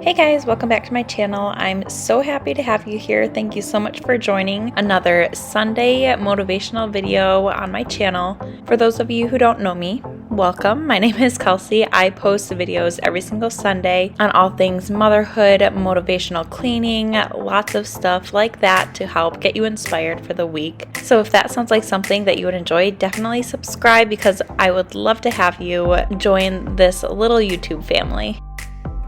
Hey guys, welcome back to my channel. I'm so happy to have you here. Thank you so much for joining another Sunday motivational video on my channel. For those of you who don't know me, welcome. My name is Kelsey. I post videos every single Sunday on all things motherhood, motivational cleaning, lots of stuff like that to help get you inspired for the week. So if that sounds like something that you would enjoy, definitely subscribe because I would love to have you join this little YouTube family.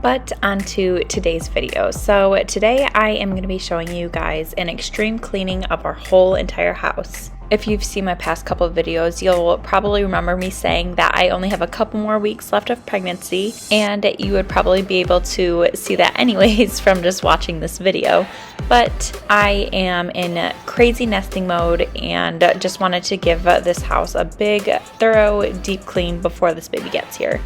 But on to today's video. So today I am going to be showing you guys an extreme cleaning of our whole entire house. If you've seen my past couple of videos, you'll probably remember me saying that I only have a couple more weeks left of pregnancy, and you would probably be able to see that anyways from just watching this video. But I am in crazy nesting mode and just wanted to give this house a big, thorough, deep clean before this baby gets here.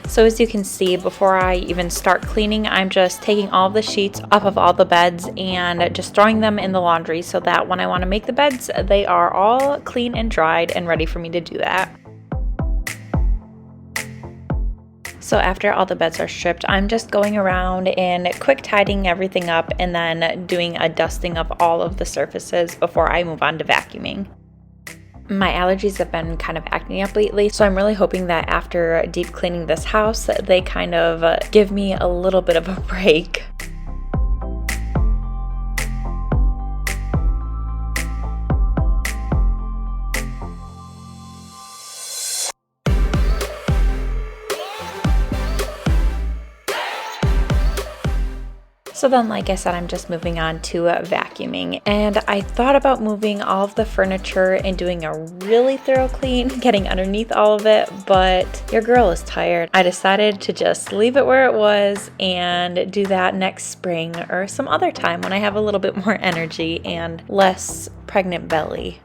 So as you can see, before I even start cleaning, I'm just taking all of the sheets off of all the beds and just throwing them in the laundry so that when I want to make the beds, they are all clean and dried and ready for me to do that. So after all the beds are stripped, I'm just going around and quick tidying everything up and then doing a dusting of all of the surfaces before I move on to vacuuming. My allergies have been kind of acting up lately, so I'm really hoping that after deep cleaning this house, they kind of give me a little bit of a break. So then, like I said, I'm just moving on to vacuuming, and I thought about moving all of the furniture and doing a really thorough clean, getting underneath all of it, but your girl is tired. I decided to just leave it where it was and do that next spring or some other time when I have a little bit more energy and less pregnant belly.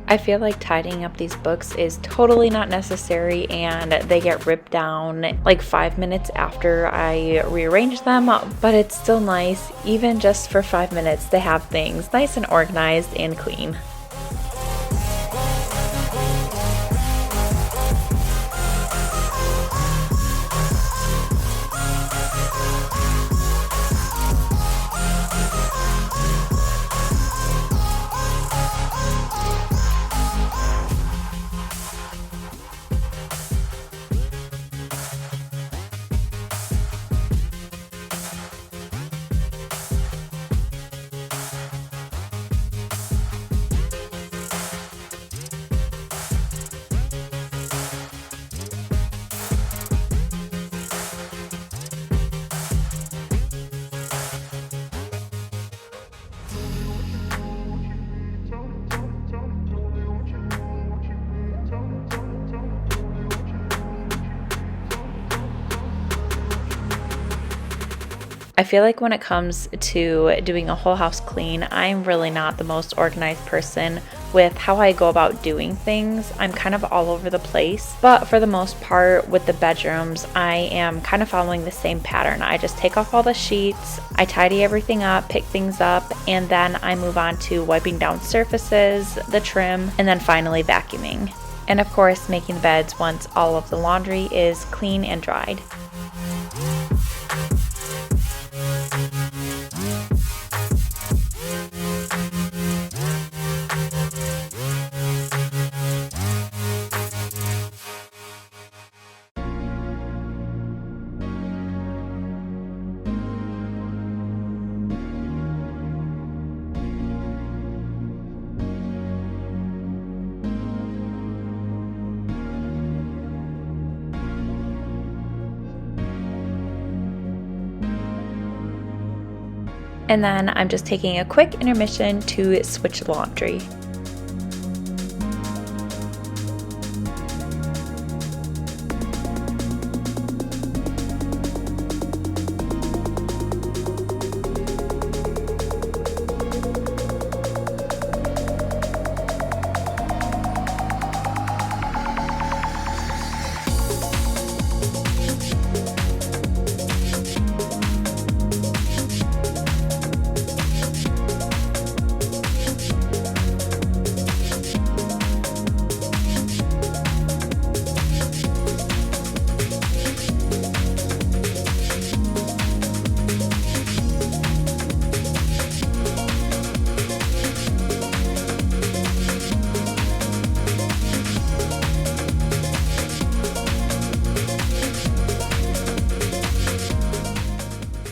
I feel like tidying up these books is totally not necessary and they get ripped down like 5 minutes after I rearrange them, but it's still nice, even just for 5 minutes, to have things nice and organized and clean. I feel like when it comes to doing a whole house clean, I'm really not the most organized person with how I go about doing things. I'm kind of all over the place, but for the most part with the bedrooms, I am kind of following the same pattern. I just take off all the sheets, I tidy everything up, pick things up, and then I move on to wiping down surfaces, the trim, and then finally vacuuming. And of course, making the beds once all of the laundry is clean and dried. And then I'm just taking a quick intermission to switch laundry.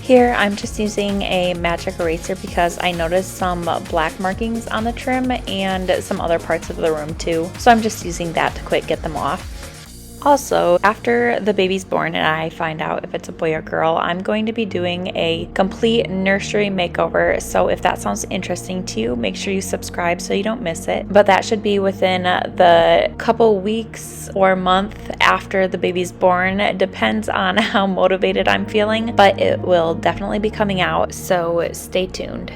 Here I'm just using a magic eraser because I noticed some black markings on the trim and some other parts of the room too. So I'm just using that to quick get them off. Also, after the baby's born and I find out if it's a boy or girl, I'm going to be doing a complete nursery makeover. So if that sounds interesting to you, make sure you subscribe so you don't miss it. But that should be within the couple weeks or month after the baby's born. It depends on how motivated I'm feeling, but it will definitely be coming out. So stay tuned.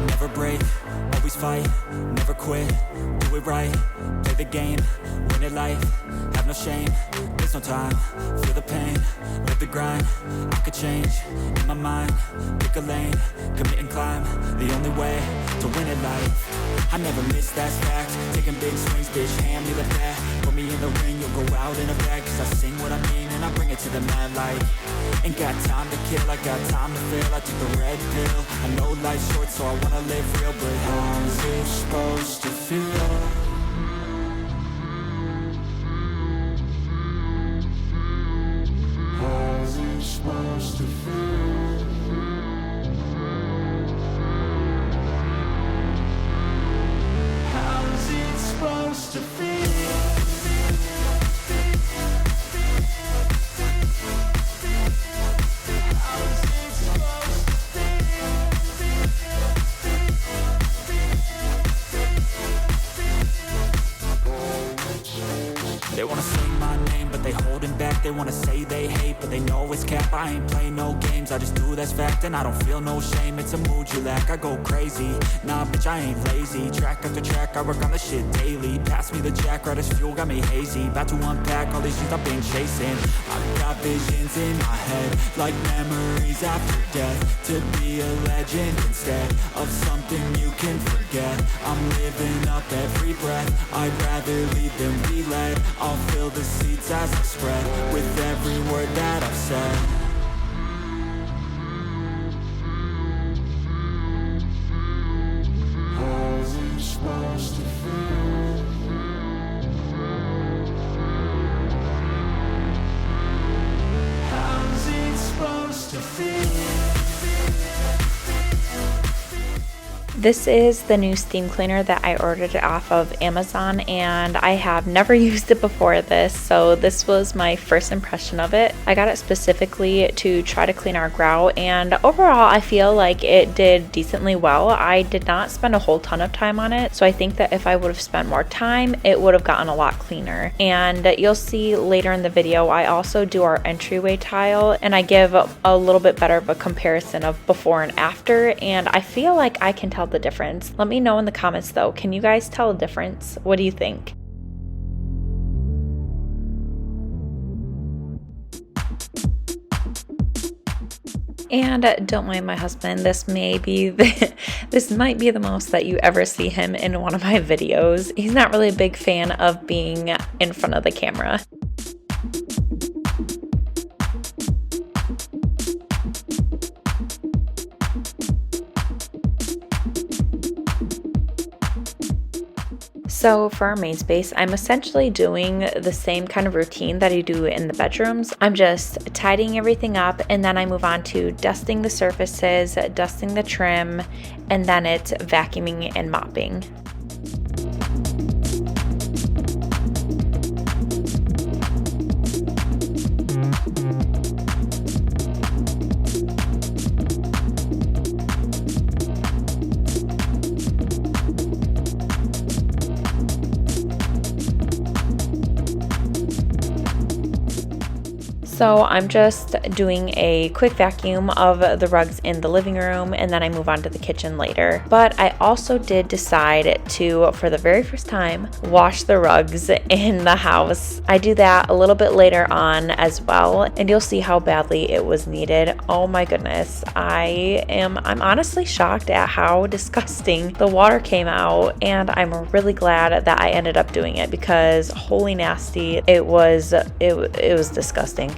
Never break, always fight, never quit, do it right, play the game, win it life, have no shame, there's no time, feel the pain, live the grind, I could change, in my mind, pick a lane, commit and climb, the only way to win it life, I never miss, that's fact, taking big swings, bitch, hand me the bat, put me in the ring, you'll go out in a bag, cause I sing what I mean and I bring it to the mad light, ain't got time to kill, I got time to feel, I took the red pill, I know life's short so I wanna live real, but how's it supposed to feel? How's it supposed to feel? How's it supposed to feel? They wanna say my name, but they holding back. They wanna say they hate, but they know it's cap. I ain't play no games, I just do that's fact. And I don't feel no shame, it's a mood you lack. I go crazy, nah bitch I ain't lazy. Track after track, I work on this shit daily. Pass me the jack, right as fuel, got me hazy. About to unpack all these things I've been chasing. I've got visions in my head, like memories after death. To be a legend instead of something you can forget. I'm living up every breath, I'd rather lead than be led. I'll fill the seats as I spread with every word that I've said. How's it supposed to feel? This is the new steam cleaner that I ordered off of Amazon, and I have never used it before this, so this was my first impression of it. I got it specifically to try to clean our grout, and overall I feel like it did decently well. I did not spend a whole ton of time on it, so I think that if I would have spent more time, it would have gotten a lot cleaner. And you'll see later in the video, I also do our entryway tile, and I give a little bit better of a comparison of before and after, and I feel like I can tell the difference. Let me know in the comments though, can you guys tell a difference? What do you think? And don't mind my husband, this might be the most that you ever see him in one of my videos. He's not really a big fan of being in front of the camera. So for our main space, I'm essentially doing the same kind of routine that I do in the bedrooms. I'm just tidying everything up, and then I move on to dusting the surfaces, dusting the trim, and then it's vacuuming and mopping. So I'm just doing a quick vacuum of the rugs in the living room, and then I move on to the kitchen later. But I also did decide to, for the very first time, wash the rugs in the house. I do that a little bit later on as well, and you'll see how badly it was needed. Oh my goodness, I'm honestly shocked at how disgusting the water came out, and I'm really glad that I ended up doing it because holy nasty, it was disgusting.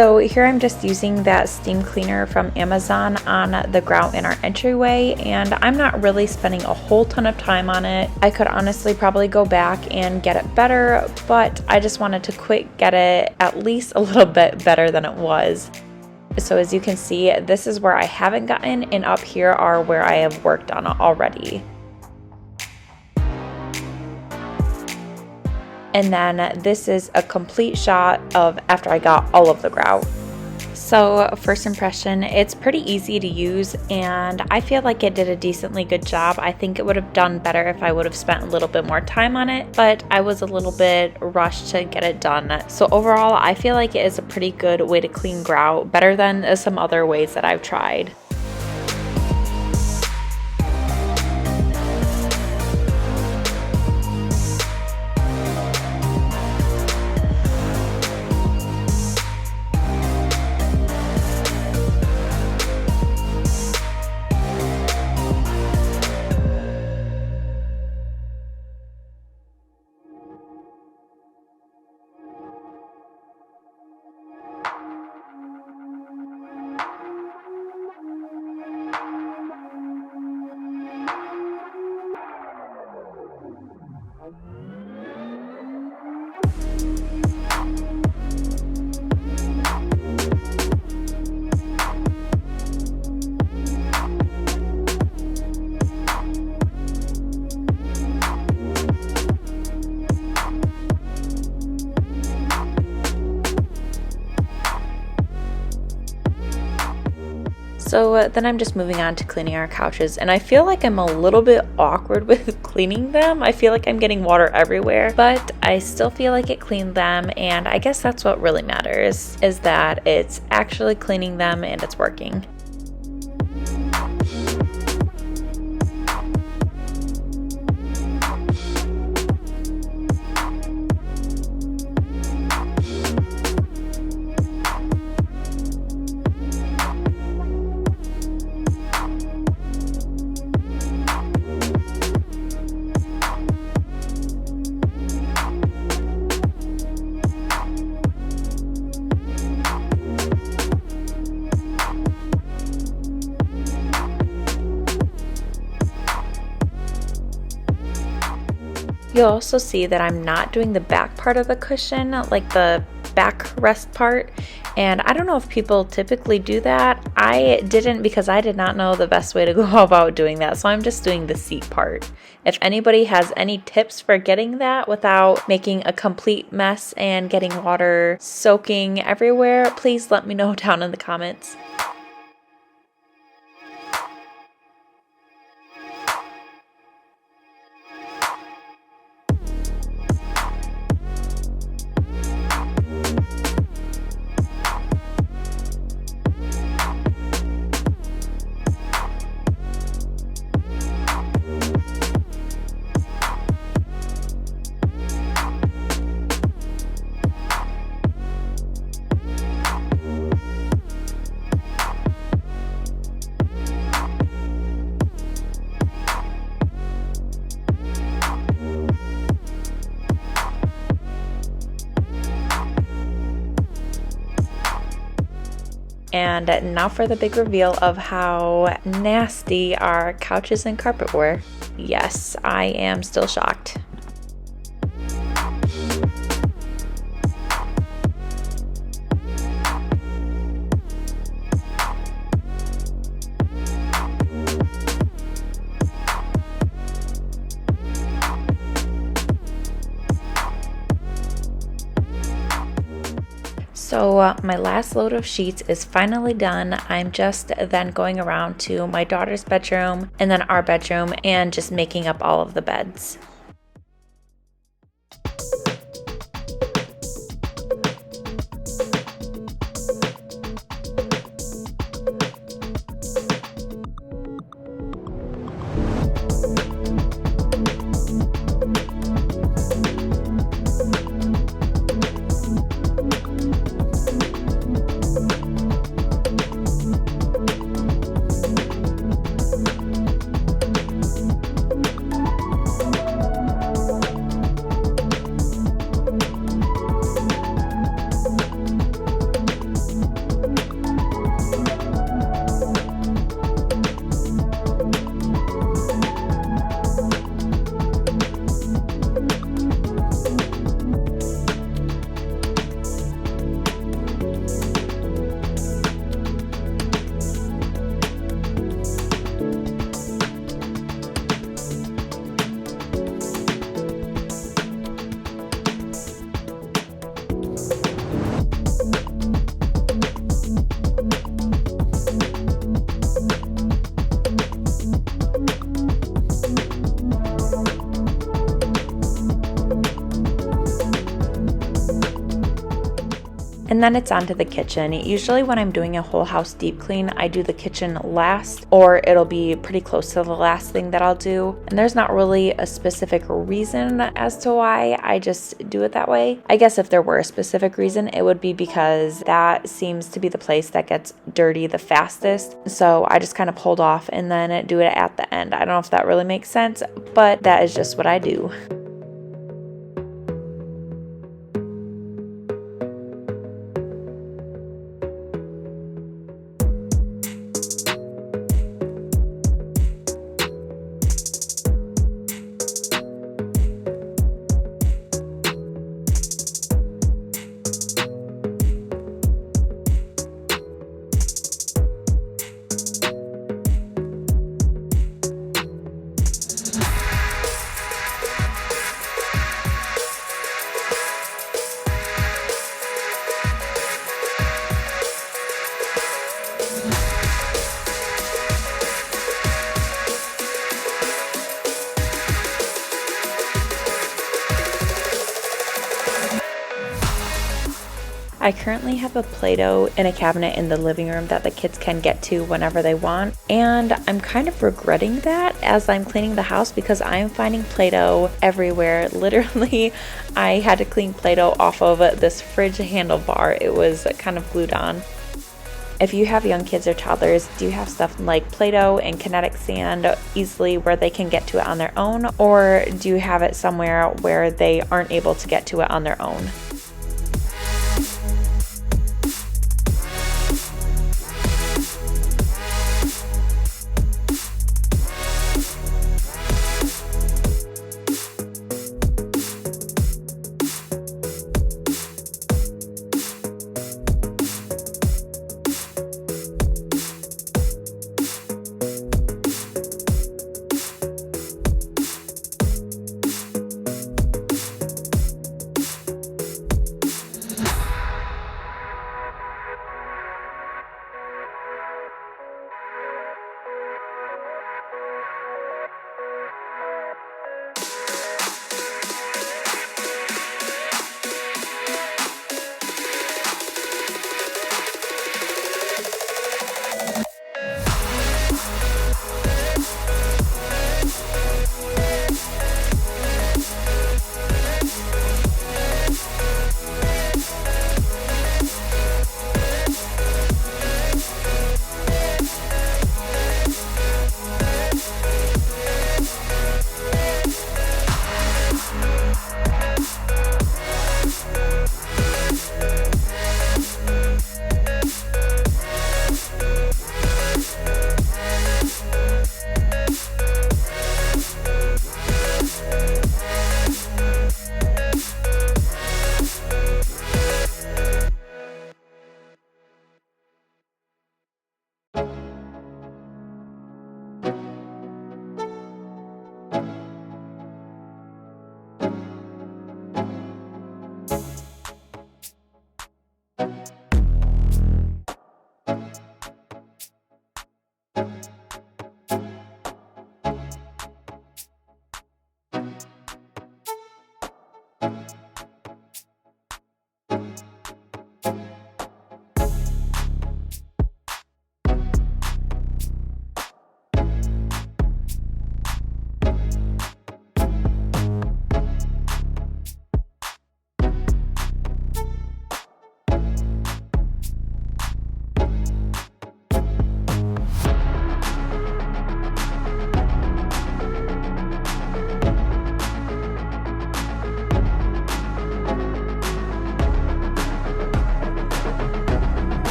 So here I'm just using that steam cleaner from Amazon on the grout in our entryway, and I'm not really spending a whole ton of time on it. I could honestly probably go back and get it better, but I just wanted to quick get it at least a little bit better than it was. So as you can see, this is where I haven't gotten, and up here are where I have worked on it already. And then this is a complete shot of after I got all of the grout. So first impression, it's pretty easy to use, and I feel like it did a decently good job. I think it would have done better if I would have spent a little bit more time on it, but I was a little bit rushed to get it done. So overall, I feel like it is a pretty good way to clean grout, better than some other ways that I've tried. So then I'm just moving on to cleaning our couches, and I feel like I'm a little bit awkward with cleaning them. I feel like I'm getting water everywhere, but I still feel like it cleaned them, and I guess that's what really matters, is that it's actually cleaning them and it's working. You'll also see that I'm not doing the back part of the cushion, like the backrest part, and I don't know if people typically do that. I didn't, because I did not know the best way to go about doing that, so I'm just doing the seat part. If anybody has any tips for getting that without making a complete mess and getting water soaking everywhere, please let me know down in the comments. And now for the big reveal of how nasty our couches and carpet were. Yes, I am still shocked. So my last load of sheets is finally done. I'm just then going around to my daughter's bedroom and then our bedroom and just making up all of the beds. And then it's onto the kitchen. Usually when I'm doing a whole house deep clean, I do the kitchen last, or it'll be pretty close to the last thing that I'll do. And there's not really a specific reason as to why, I just do it that way. I guess if there were a specific reason, it would be because that seems to be the place that gets dirty the fastest. So I just kind of hold off and then do it at the end. I don't know if that really makes sense, but that is just what I do. I currently have a Play-Doh in a cabinet in the living room that the kids can get to whenever they want, and I'm kind of regretting that as I'm cleaning the house because I'm finding Play-Doh everywhere. Literally, I had to clean Play-Doh off of this fridge handlebar. It was kind of glued on. If you have young kids or toddlers, do you have stuff like Play-Doh and kinetic sand easily where they can get to it on their own, or do you have it somewhere where they aren't able to get to it on their own?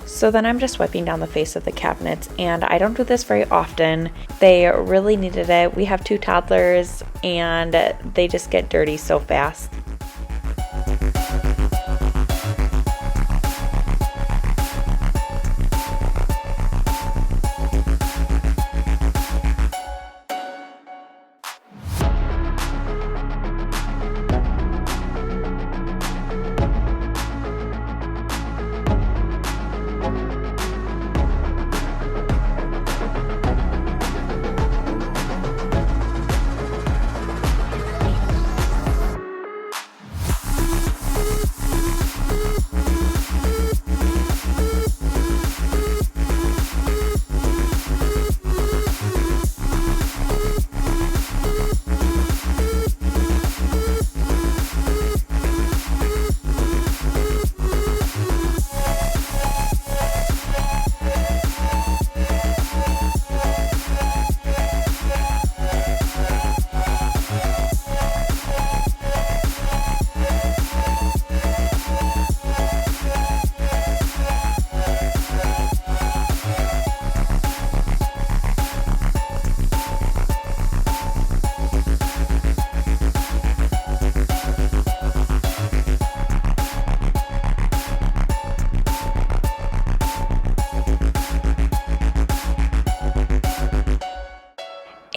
So then I'm just wiping down the face of the cabinets, and I don't do this very often. They really needed it. We have 2 toddlers and they just get dirty so fast.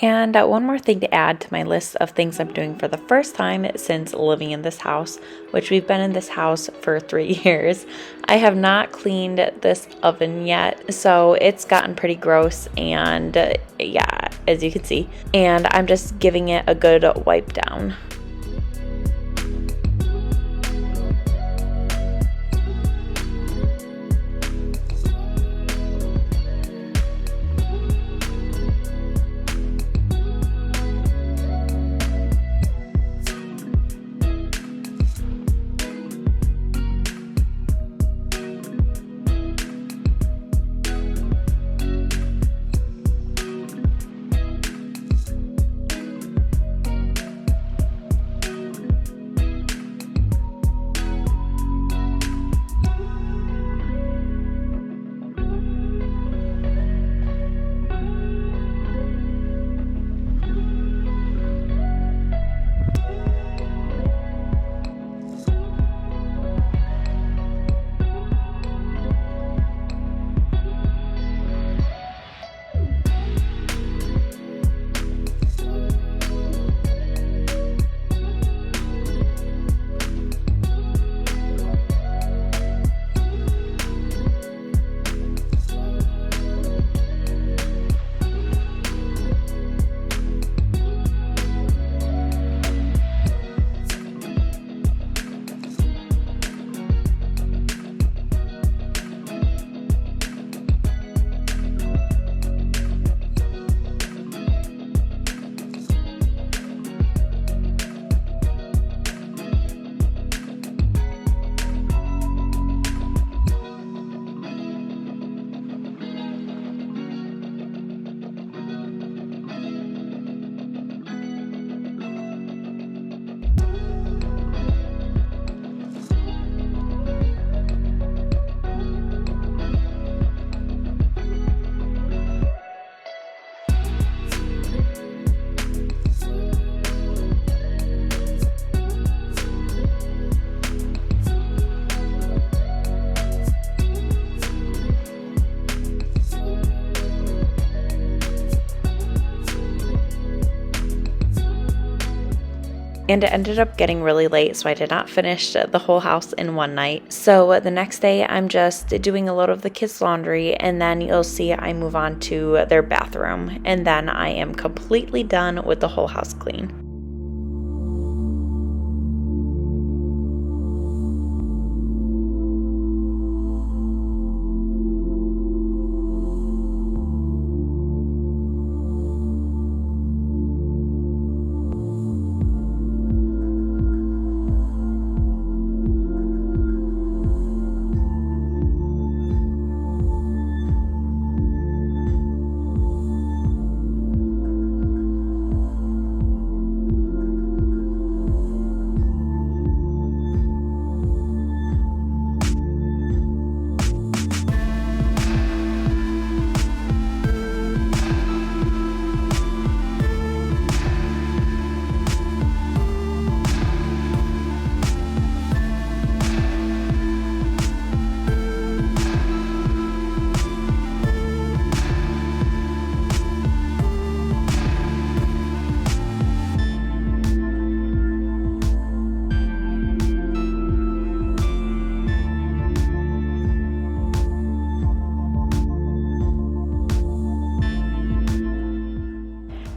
And one more thing to add to my list of things I'm doing for the first time since living in this house, which we've been in this house for 3 years. I have not cleaned this oven yet, so it's gotten pretty gross and yeah, as you can see. And I'm just giving it a good wipe down. And it ended up getting really late, so I did not finish the whole house in one night. So the next day I'm just doing a load of the kids' laundry, and then you'll see I move on to their bathroom, and then I am completely done with the whole house clean.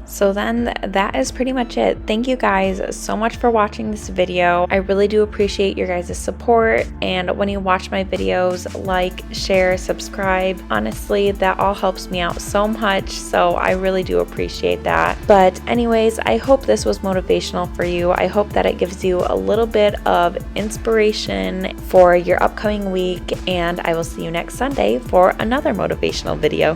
So then that is pretty much it. Thank you guys so much for watching this video. I really do appreciate your guys' support, and when you watch my videos, like, share, subscribe. Honestly, that all helps me out so much, so I really do appreciate that. But anyways, I hope this was motivational for you. I hope that it gives you a little bit of inspiration for your upcoming week, and I will see you next Sunday for another motivational video.